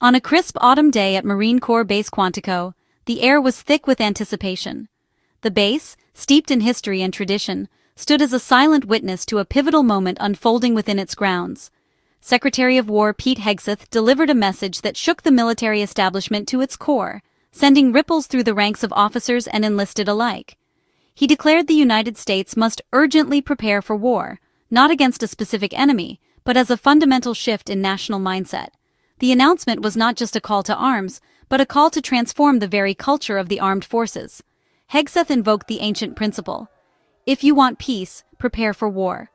On a crisp autumn day at Marine Corps Base Quantico, the air was thick with anticipation. The base, steeped in history and tradition, stood as a silent witness to a pivotal moment unfolding within its grounds. Secretary of War Pete Hegseth delivered a message that shook the military establishment to its core, sending ripples through the ranks of officers and enlisted alike. He declared the United States must urgently prepare for war, not against a specific enemy, but as a fundamental shift in national mindset. The announcement was not just a call to arms, but a call to transform the very culture of the armed forces. Hegseth invoked the ancient principle: if you want peace, prepare for war.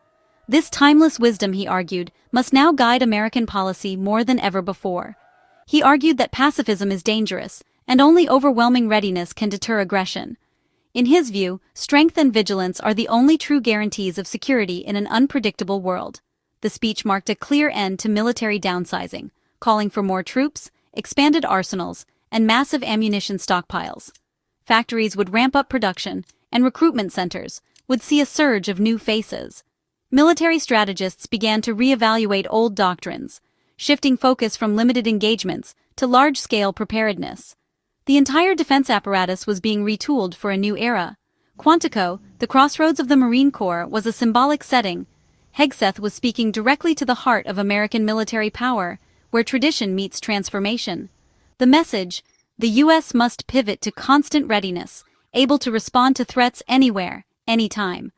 This timeless wisdom, he argued, must now guide American policy more than ever before. He argued that pacifism is dangerous, and only overwhelming readiness can deter aggression. In his view, strength and vigilance are the only true guarantees of security in an unpredictable world. The speech marked a clear end to military downsizing, calling for more troops, expanded arsenals, and massive ammunition stockpiles. Factories would ramp up production, and recruitment centers would see a surge of new faces. Military strategists began to reevaluate old doctrines, shifting focus from limited engagements to large-scale preparedness. The entire defense apparatus was being retooled for a new era. Quantico, the crossroads of the Marine Corps, was a symbolic setting. Hegseth was speaking directly to the heart of American military power, where tradition meets transformation. The message: the U.S. must pivot to constant readiness, able to respond to threats anywhere, anytime.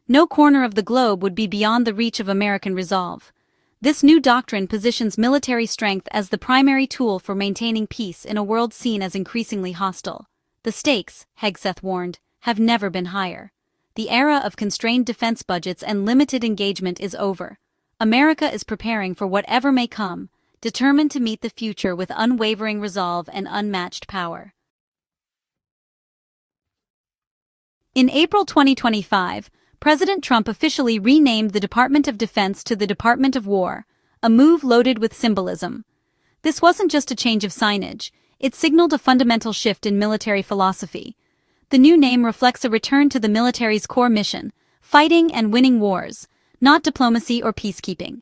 No corner of the globe would be beyond the reach of American resolve. This new doctrine positions military strength as the primary tool for maintaining peace in a world seen as increasingly hostile. The stakes, Hegseth warned, have never been higher. The era of constrained defense budgets and limited engagement is over. America is preparing for whatever may come, determined to meet the future with unwavering resolve and unmatched power. In April 2025, President Trump officially renamed the Department of Defense to the Department of War, a move loaded with symbolism. This wasn't just a change of signage, it signaled a fundamental shift in military philosophy. The new name reflects a return to the military's core mission: fighting and winning wars, not diplomacy or peacekeeping.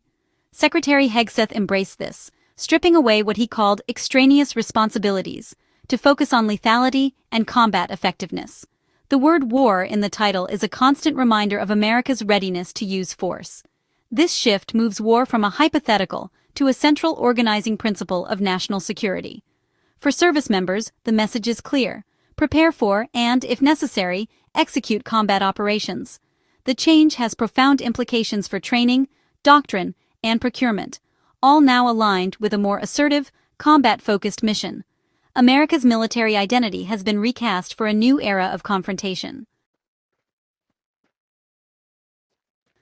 Secretary Hegseth embraced this, stripping away what he called extraneous responsibilities, to focus on lethality and combat effectiveness. The word war in the title is a constant reminder of America's readiness to use force. This shift moves war from a hypothetical to a central organizing principle of national security. For service members, the message is clear: prepare for and, if necessary, execute combat operations. The change has profound implications for training, doctrine, and procurement, all now aligned with a more assertive, combat-focused mission. America's military identity has been recast for a new era of confrontation.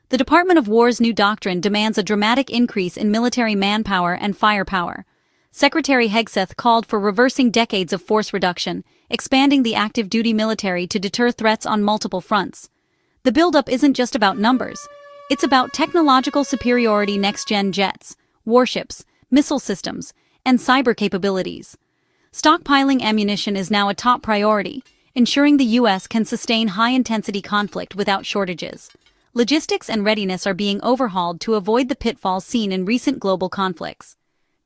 The Department of War's new doctrine demands a dramatic increase in military manpower and firepower. Secretary Hegseth called for reversing decades of force reduction, expanding the active duty military to deter threats on multiple fronts. The buildup isn't just about numbers. It's about technological superiority: next-gen jets, warships, missile systems, and cyber capabilities. Stockpiling ammunition is now a top priority, ensuring the U.S. can sustain high-intensity conflict without shortages. Logistics and readiness are being overhauled to avoid the pitfalls seen in recent global conflicts.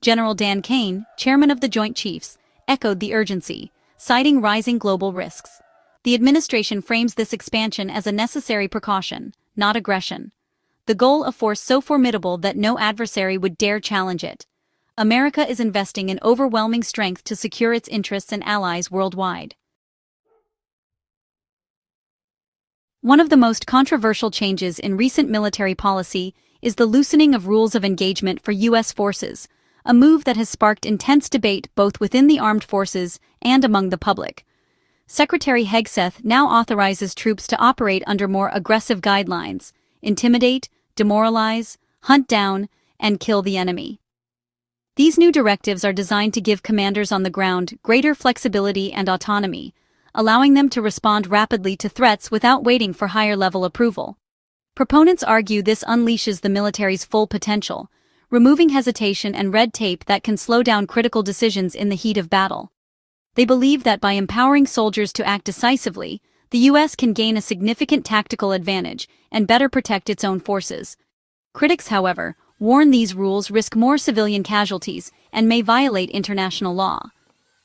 General Dan Kane, chairman of the Joint Chiefs, echoed the urgency, citing rising global risks. The administration frames this expansion as a necessary precaution, not aggression. The goal: a force so formidable that no adversary would dare challenge it. America is investing in overwhelming strength to secure its interests and allies worldwide. One of the most controversial changes in recent military policy is the loosening of rules of engagement for U.S. forces, a move that has sparked intense debate both within the armed forces and among the public. Secretary Hegseth now authorizes troops to operate under more aggressive guidelines: intimidate, demoralize, hunt down, and kill the enemy. These new directives are designed to give commanders on the ground greater flexibility and autonomy, allowing them to respond rapidly to threats without waiting for higher-level approval. Proponents argue this unleashes the military's full potential, removing hesitation and red tape that can slow down critical decisions in the heat of battle. They believe that by empowering soldiers to act decisively, the U.S. can gain a significant tactical advantage and better protect its own forces. Critics, however, warn these rules risk more civilian casualties and may violate international law.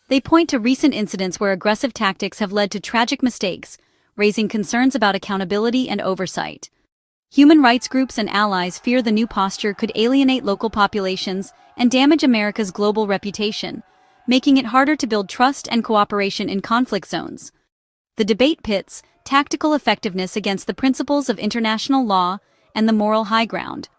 They point to recent incidents where aggressive tactics have led to tragic mistakes, raising concerns about accountability and oversight. Human rights groups and allies fear the new posture could alienate local populations and damage America's global reputation, making it harder to build trust and cooperation in conflict zones. The debate pits tactical effectiveness against the principles of international law and the moral high ground.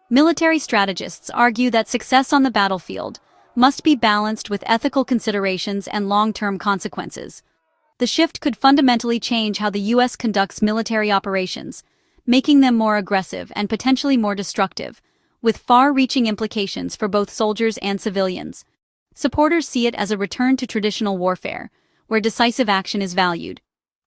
Military strategists argue that success on the battlefield must be balanced with ethical considerations and long-term consequences. The shift could fundamentally change how the U.S. conducts military operations, making them more aggressive and potentially more destructive, with far-reaching implications for both soldiers and civilians. Supporters see it as a return to traditional warfare, where decisive action is valued.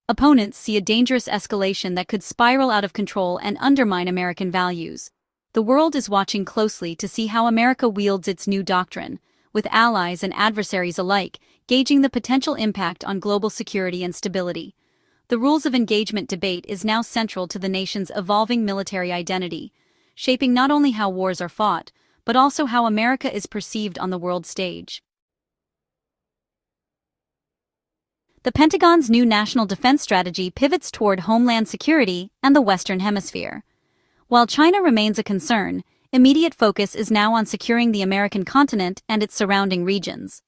Opponents see a dangerous escalation that could spiral out of control and undermine American values. The world is watching closely to see how America wields its new doctrine, with allies and adversaries alike gauging the potential impact on global security and stability. The rules of engagement debate is now central to the nation's evolving military identity, shaping not only how wars are fought, but also how America is perceived on the world stage. The Pentagon's new national defense strategy pivots toward homeland security and the Western Hemisphere. While China remains a concern, immediate focus is now on securing the American continent and its surrounding regions.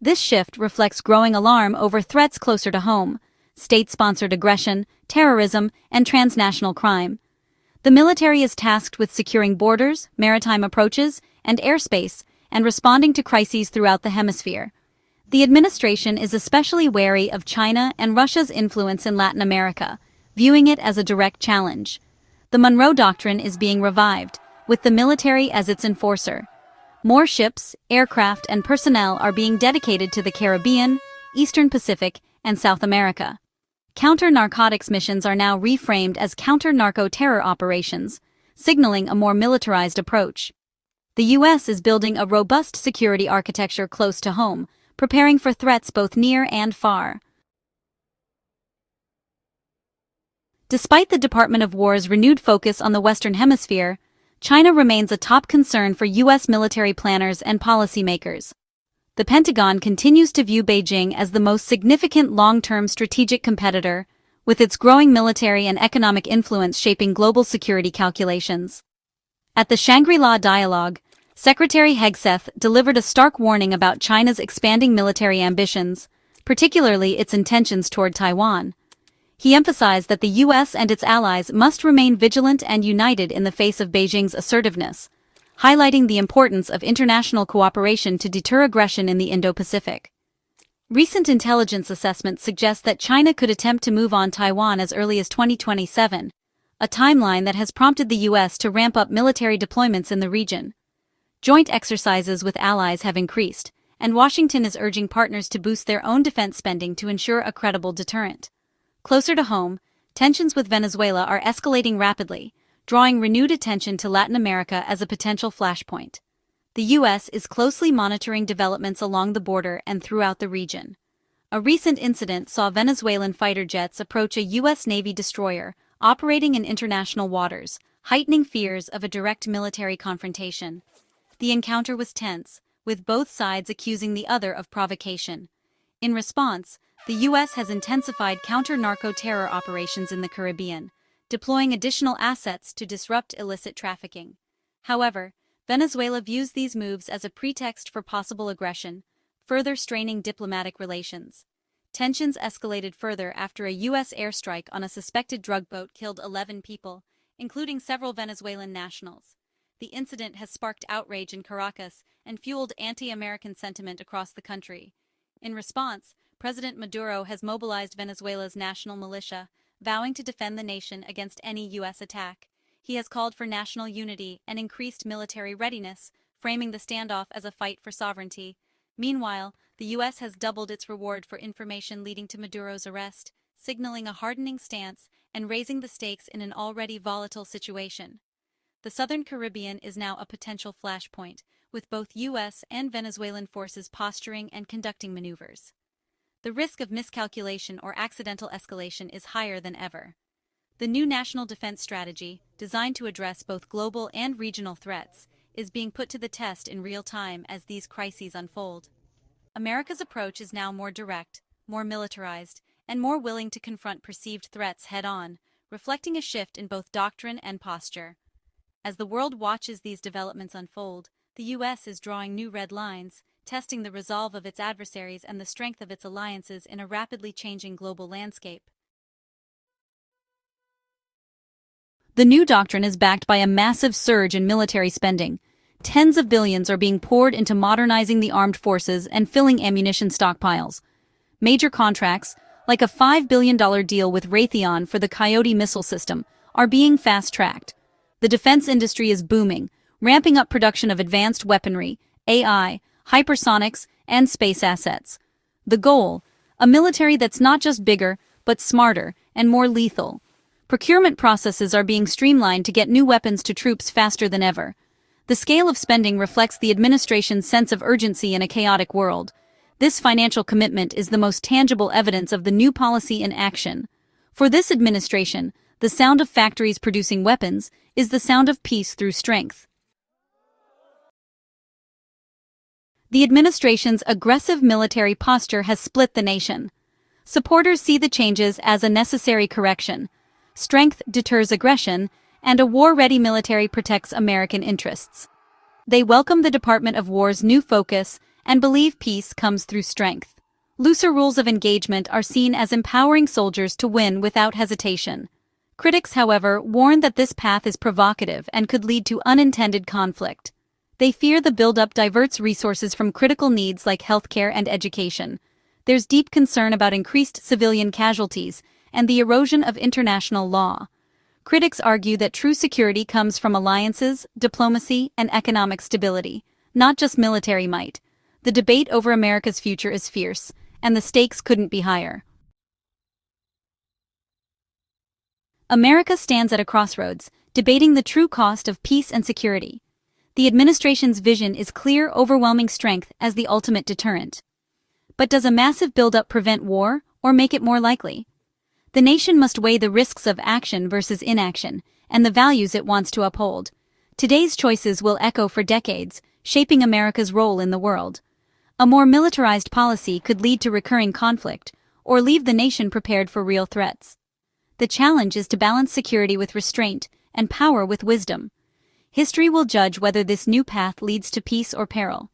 This shift reflects growing alarm over threats closer to home: state-sponsored aggression, terrorism, and transnational crime. The military is tasked with securing borders, maritime approaches, and airspace, and responding to crises throughout the hemisphere. The administration is especially wary of China and Russia's influence in Latin America, viewing it as a direct challenge. The Monroe Doctrine is being revived, with the military as its enforcer. More ships, aircraft, and personnel are being dedicated to the Caribbean, Eastern Pacific, and South America. Counter-narcotics missions are now reframed as counter-narco-terror operations, signaling a more militarized approach. The U.S. is building a robust security architecture close to home, preparing for threats both near and far. Despite the Department of War's renewed focus on the Western Hemisphere, China remains a top concern for U.S. military planners and policymakers. The Pentagon continues to view Beijing as the most significant long-term strategic competitor, with its growing military and economic influence shaping global security calculations. At the Shangri-La Dialogue, Secretary Hegseth delivered a stark warning about China's expanding military ambitions, particularly its intentions toward Taiwan. He emphasized that the U.S. and its allies must remain vigilant and united in the face of Beijing's assertiveness, highlighting the importance of international cooperation to deter aggression in the Indo-Pacific. Recent intelligence assessments suggest that China could attempt to move on Taiwan as early as 2027, a timeline that has prompted the U.S. to ramp up military deployments in the region. Joint exercises with allies have increased, and Washington is urging partners to boost their own defense spending to ensure a credible deterrent. Closer to home, tensions with Venezuela are escalating rapidly, drawing renewed attention to Latin America as a potential flashpoint. The U.S. is closely monitoring developments along the border and throughout the region. A recent incident saw Venezuelan fighter jets approach a U.S. Navy destroyer operating in international waters, heightening fears of a direct military confrontation. The encounter was tense, with both sides accusing the other of provocation. In response, the U.S. has intensified counter-narco-terror operations in the Caribbean, deploying additional assets to disrupt illicit trafficking. However, Venezuela views these moves as a pretext for possible aggression, further straining diplomatic relations. Tensions escalated further after a U.S. airstrike on a suspected drug boat killed 11 people, including several Venezuelan nationals. The incident has sparked outrage in Caracas and fueled anti-American sentiment across the country. In response, President Maduro has mobilized Venezuela's national militia, vowing to defend the nation against any U.S. attack. He has called for national unity and increased military readiness, framing the standoff as a fight for sovereignty. Meanwhile, the U.S. has doubled its reward for information leading to Maduro's arrest, signaling a hardening stance and raising the stakes in an already volatile situation. The Southern Caribbean is now a potential flashpoint, with both U.S. and Venezuelan forces posturing and conducting maneuvers. The risk of miscalculation or accidental escalation is higher than ever. The new national defense strategy, designed to address both global and regional threats, is being put to the test in real time as these crises unfold. America's approach is now more direct, more militarized, and more willing to confront perceived threats head-on, reflecting a shift in both doctrine and posture. As the world watches these developments unfold, the U.S. is drawing new red lines, testing the resolve of its adversaries and the strength of its alliances in a rapidly changing global landscape. The new doctrine is backed by a massive surge in military spending. Tens of billions are being poured into modernizing the armed forces and filling ammunition stockpiles. Major contracts, like a $5 billion deal with Raytheon for the Coyote missile system, are being fast-tracked. The defense industry is booming, ramping up production of advanced weaponry, AI, hypersonics, and space assets. The goal: a military that's not just bigger, but smarter and more lethal. Procurement processes are being streamlined to get new weapons to troops faster than ever. The scale of spending reflects the administration's sense of urgency in a chaotic world. This financial commitment is the most tangible evidence of the new policy in action. For this administration, the sound of factories producing weapons is the sound of peace through strength. The administration's aggressive military posture has split the nation. Supporters see the changes as a necessary correction. Strength deters aggression, and a war-ready military protects American interests. They welcome the Department of War's new focus and believe peace comes through strength. Looser rules of engagement are seen as empowering soldiers to win without hesitation. Critics, however, warn that this path is provocative and could lead to unintended conflict. They fear the buildup diverts resources from critical needs like healthcare and education. There's deep concern about increased civilian casualties and the erosion of international law. Critics argue that true security comes from alliances, diplomacy, and economic stability, not just military might. The debate over America's future is fierce, and the stakes couldn't be higher. America stands at a crossroads, debating the true cost of peace and security. The administration's vision is clear, overwhelming strength as the ultimate deterrent. But does a massive buildup prevent war, or make it more likely? The nation must weigh the risks of action versus inaction, and the values it wants to uphold. Today's choices will echo for decades, shaping America's role in the world. A more militarized policy could lead to recurring conflict, or leave the nation prepared for real threats. The challenge is to balance security with restraint and power with wisdom. History will judge whether this new path leads to peace or peril.